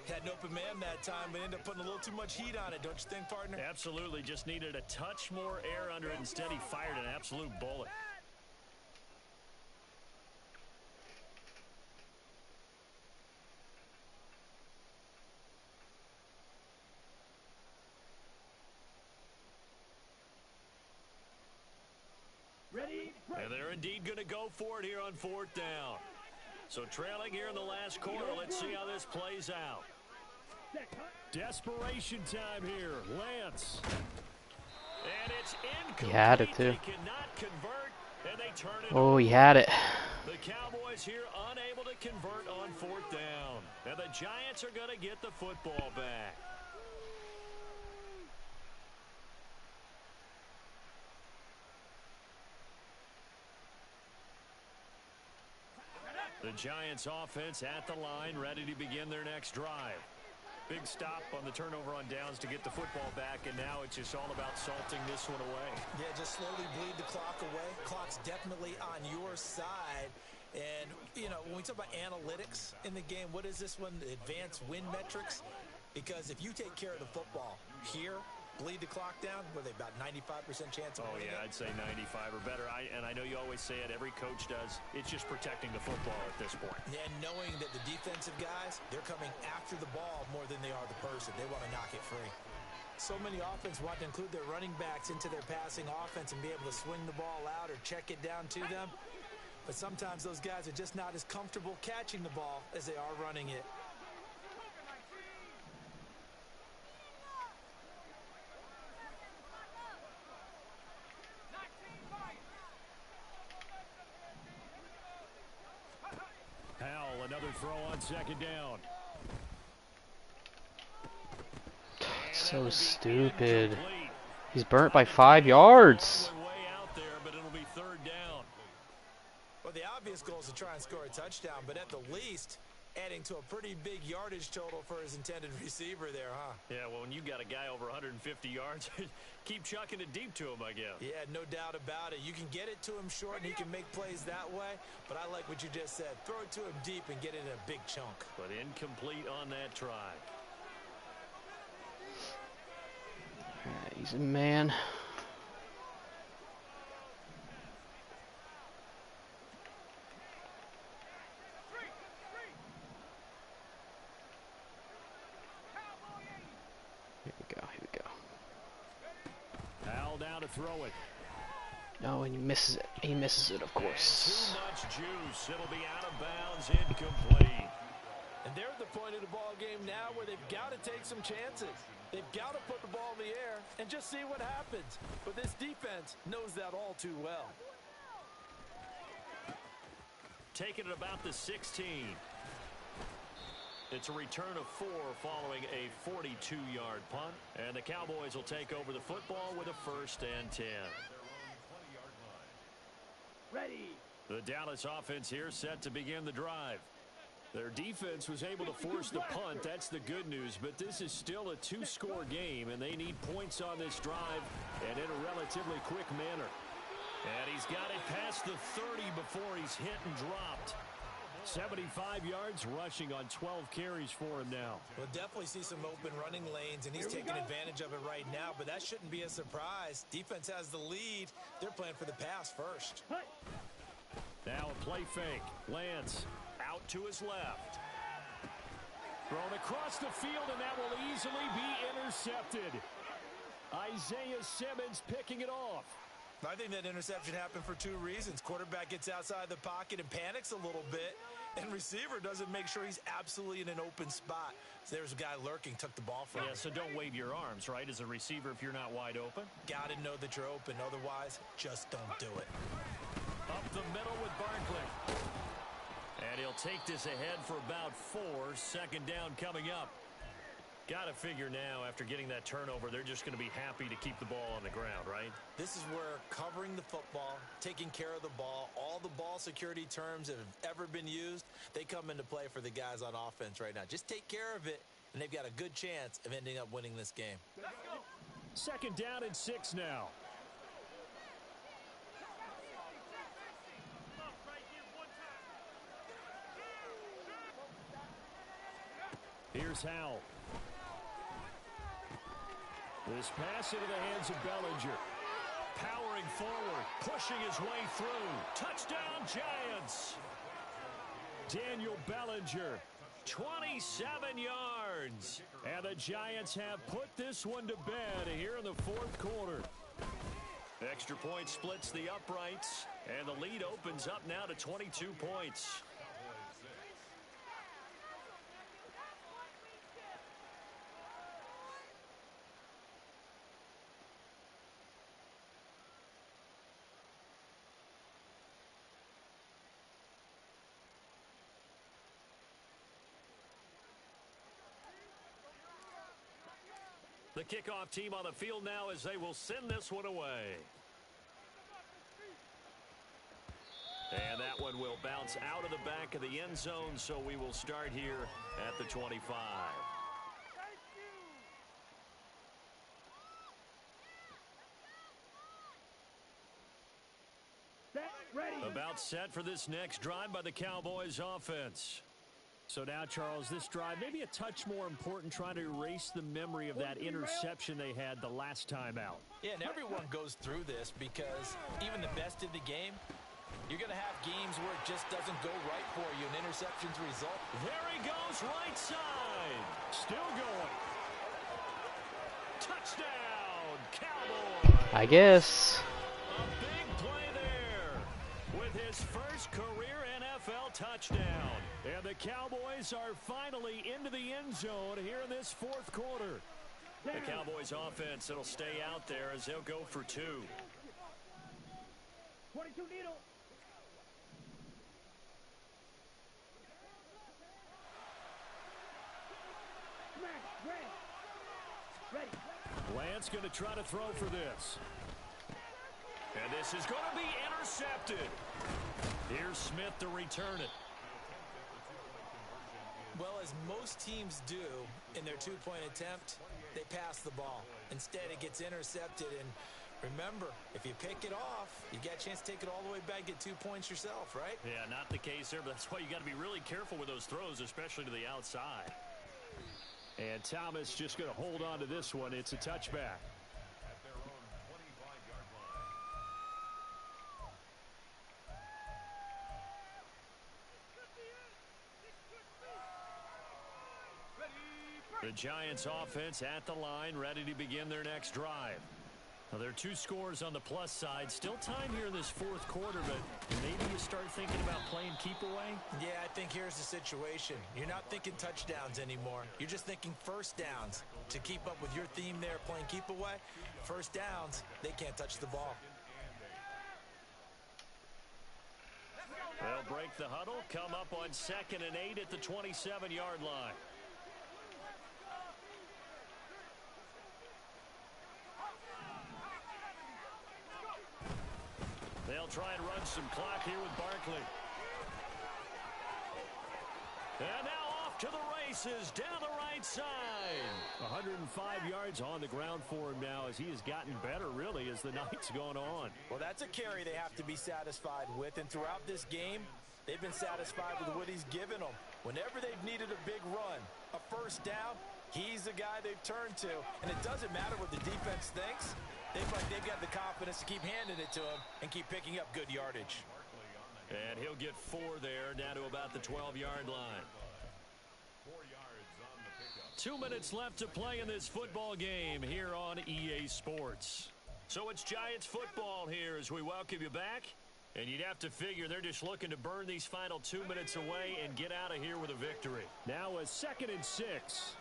Speaker 2: Had an open man that time, but ended up putting a little too much heat on it, don't you think, partner?
Speaker 1: Absolutely. Just needed a touch more air under it. Instead, he fired an absolute bullet. And they're indeed going to go for it here on fourth down. So trailing here in the last quarter. Let's see how this plays out. Desperation time here. Lance. And it's incomplete.
Speaker 5: He had it too.
Speaker 1: They cannot convert, and they turn it
Speaker 5: Oh,
Speaker 1: over.
Speaker 5: he had it.
Speaker 1: The Cowboys here unable to convert on fourth down. And the Giants are going to get the football back. The Giants offense at the line, ready to begin their next drive. Big stop on the turnover on downs to get the football back, and now it's just all about salting this one away.
Speaker 2: Yeah, just slowly bleed the clock away. Clock's definitely on your side. And, you know, when we talk about analytics in the game, what is this one? Advanced win metrics? Because if you take care of the football here, bleed the clock down, were they about 95% chance of winning
Speaker 1: yeah,
Speaker 2: it?
Speaker 1: I'd say 95 or better. And I know you always say it, every coach does. It's just protecting the football at this point.
Speaker 2: And knowing that the defensive guys, they're coming after the ball more than they are the person. They want to knock it free. So many offense want to include their running backs into their passing offense and be able to swing the ball out or check it down to them. But sometimes those guys are just not as comfortable catching the ball as they are running it.
Speaker 1: Another throw on second down.
Speaker 5: So stupid. He's burnt by 5 yards.
Speaker 1: Way out there, but it'll be third down.
Speaker 2: Well, the obvious goal is to try and score a touchdown, but at the least, adding to a pretty big yardage total for his intended receiver there, huh?
Speaker 1: Yeah, well, when you got a guy over 150 yards, keep chucking it deep to him, I guess.
Speaker 2: Yeah, no doubt about it. You can get it to him short, and he can make plays that way, but I like what you just said. Throw it to him deep and get it in a big chunk.
Speaker 1: But incomplete on that try.
Speaker 5: He's a man. Here we go.
Speaker 1: Hal down to throw it.
Speaker 5: No, and he misses it. He misses it, of course.
Speaker 1: And too much juice. It'll be out of bounds, incomplete.
Speaker 4: And they're at the point of the ball game now where they've got to take some chances. They've got to put the ball in the air and just see what happens. But this defense knows that all too well.
Speaker 1: Taking it about the 16. It's a return of 4 following a 42-yard punt. And the Cowboys will take over the football with a 1st and 10.
Speaker 3: Ready.
Speaker 1: The Dallas offense here set to begin the drive. Their defense was able to force the punt. That's the good news. But this is still a 2-score game, and they need points on this drive and in a relatively quick manner. And he's got it past the 30 before he's hit and dropped. 75 yards rushing on 12 carries for him now.
Speaker 2: We'll definitely see some open running lanes, and he's taking advantage of it right now, but that shouldn't be a surprise. Defense has the lead. They're playing for the pass first.
Speaker 1: Now a play fake. Lance out to his left. Thrown across the field, and that will easily be intercepted. Isaiah Simmons picking it off.
Speaker 2: I think that interception happened for 2 reasons. Quarterback gets outside the pocket and panics a little bit, and receiver doesn't make sure he's absolutely in an open spot. So there's a guy lurking, took the ball from him.
Speaker 1: Yeah, so don't wave your arms, right, as a receiver if you're not wide open.
Speaker 2: Got to know that you're open. Otherwise, just don't do it.
Speaker 1: Up the middle with Barkley. And he'll take this ahead for about 4. Second down coming up. Got to figure now, after getting that turnover, they're just going to be happy to keep the ball on the ground, right?
Speaker 2: This is where covering the football, taking care of the ball, all the ball security terms that have ever been used, they come into play for the guys on offense right now. Just take care of it, and they've got a good chance of ending up winning this game.
Speaker 1: Second down and 6 now. Here's Howell. This pass into the hands of Bellinger. Powering forward, pushing his way through. Touchdown, Giants. Daniel Bellinger, 27 yards. And the Giants have put this one to bed here in the fourth quarter. Extra point splits the uprights, and the lead opens up now to 22 points. The kickoff team on the field now as they will send this one away. And that one will bounce out of the back of the end zone, so we will start here at the 25.
Speaker 3: Set, ready.
Speaker 1: About set for this next drive by the Cowboys offense. So now, Charles, this drive maybe a touch more important, trying to erase the memory of that interception they had the last time out.
Speaker 2: Yeah, and everyone goes through this because even the best in the game, you're going to have games where it just doesn't go right for you, and interceptions result.
Speaker 1: There he goes, right side. Still going. Touchdown, Cowboys.
Speaker 5: I guess.
Speaker 1: A big play there with his first career NFL touchdown. And the Cowboys are finally into the end zone here in this fourth quarter. The Cowboys offense, it'll stay out there as they'll go for 2.
Speaker 3: 22 needle. Smash, ready.
Speaker 1: Lance going to try to throw for this. And this is going to be intercepted. Here's Smith to return it.
Speaker 2: Well, as most teams do in their two-point attempt, they pass the ball. Instead, it gets intercepted. And remember, if you pick it off, you got a chance to take it all the way back, get 2 points yourself, right?
Speaker 1: Yeah, not the case there, but that's why you got to be really careful with those throws, especially to the outside. And Thomas just going to hold on to this one. It's a touchback. The Giants offense at the line, ready to begin their next drive. Now, there are 2 scores on the plus side. Still time here in this fourth quarter, but maybe you start thinking about playing keep away?
Speaker 2: Yeah, I think here's the situation. You're not thinking touchdowns anymore. You're just thinking first downs. To keep up with your theme there, playing keep away, first downs, they can't touch the ball.
Speaker 1: They'll break the huddle, come up on 2nd and 8 at the 27-yard line. They'll try and run some clock here with Barkley. And now off to the races down the right side. 105 yards on the ground for him now as he has gotten better, really, as the night's gone on.
Speaker 2: Well, that's a carry they have to be satisfied with. And throughout this game, they've been satisfied with what he's given them. Whenever they've needed a big run, a first down, he's the guy they've turned to. And it doesn't matter what the defense thinks. They've got the confidence to keep handing it to him and keep picking up good yardage.
Speaker 1: And he'll get 4 there, down to about the 12-yard line. 2 minutes left to play in this football game here on EA Sports. So it's Giants football here as we welcome you back. And you'd have to figure they're just looking to burn these final 2 minutes away and get out of here with a victory. Now a 2nd and 6.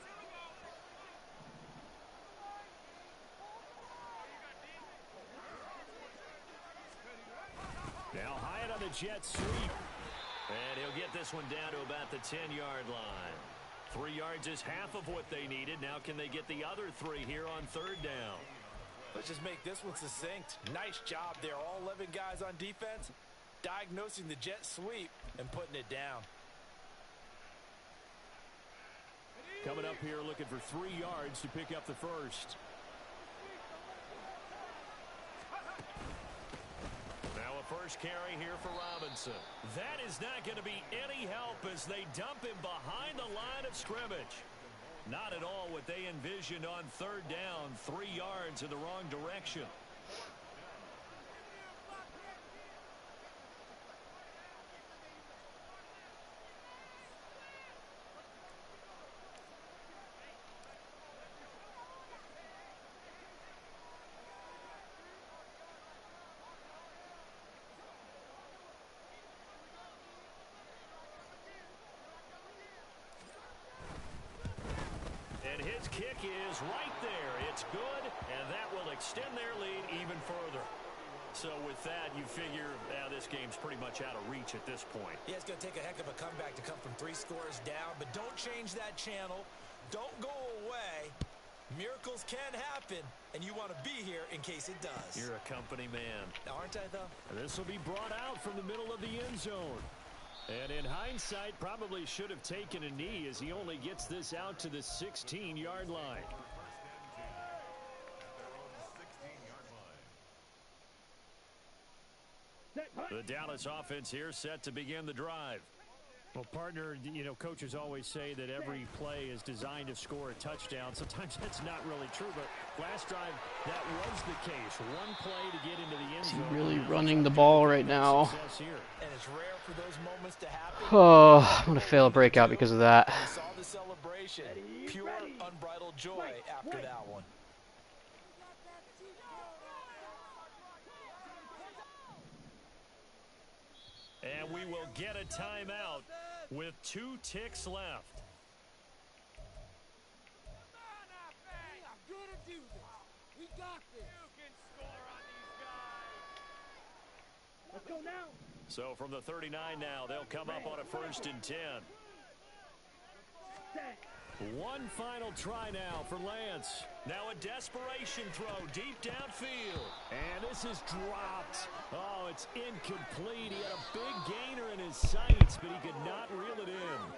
Speaker 1: Now Hyatt on the jet sweep. And he'll get this one down to about the 10-yard line. 3 yards is half of what they needed. Now can they get the other 3 here on third down?
Speaker 2: Let's just make this one succinct. Nice job there. All 11 guys on defense, diagnosing the jet sweep and putting it down.
Speaker 1: Coming up here looking for 3 yards to pick up the first. Now a first carry here for Robinson. That is not going to be any help as they dump him behind the line of scrimmage. Not at all what they envisioned on third down. 3 yards in the wrong direction. And his kick is right there. It's good, and that will extend their lead even further. So with that, you figure this game's pretty much out of reach at this point.
Speaker 2: Yeah, it's going to take a heck of a comeback to come from 3 scores down, but don't change that channel. Don't go away. Miracles can happen, and you want to be here in case it does.
Speaker 1: You're a company man.
Speaker 2: Aren't I, though?
Speaker 1: This will be brought out from the middle of the end zone. And in hindsight, probably should have taken a knee as he only gets this out to the 16-yard line. The Dallas offense here set to begin the drive. Well, partner, coaches always say that every play is designed to score a touchdown. Sometimes that's not really true, but last drive, that was the case. One play to get into the end zone.
Speaker 5: He's really running the ball right now.
Speaker 2: And it's rare for those moments to happen.
Speaker 5: Oh, I'm going to fail a breakout because of that.
Speaker 2: We saw the celebration. Pure, unbridled joy after that one.
Speaker 1: And we will get a timeout with 2 ticks left.
Speaker 3: Let's go now.
Speaker 1: So from the 39 now, they'll come up on a 1st and 10. One final try now for Lance. Now a desperation throw deep downfield. And this is dropped. Oh, it's incomplete. He had a big gainer in his sights, but he could not reel it in.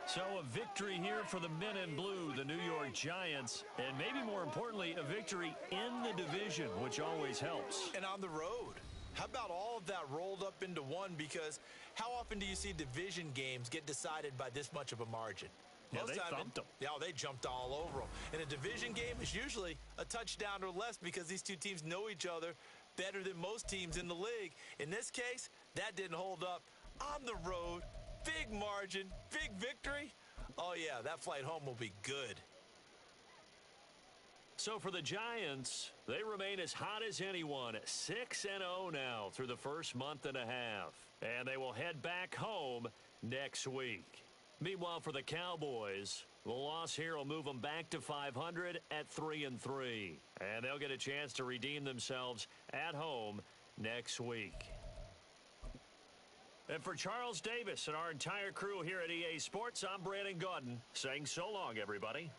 Speaker 1: So a victory here for the men in blue, the New York Giants. And maybe more importantly, a victory in the division, which always helps.
Speaker 2: And on the road. How about all of that rolled up into one? Because how often do you see division games get decided by this much of a margin?
Speaker 1: Yeah, they thumped them.
Speaker 2: Yeah, they jumped all over them. In a division game, it's usually a touchdown or less because these two teams know each other better than most teams in the league. In this case, that didn't hold up. On the road, big margin, big victory. Oh, yeah, that flight home will be good.
Speaker 1: So for the Giants, they remain as hot as anyone, 6-0 now through the first month and a half. And they will head back home next week. Meanwhile, for the Cowboys, the loss here will move them back to 500 at 3-3. And they'll get a chance to redeem themselves at home next week. And for Charles Davis and our entire crew here at EA Sports, I'm Brandon Gaudin saying so long, everybody.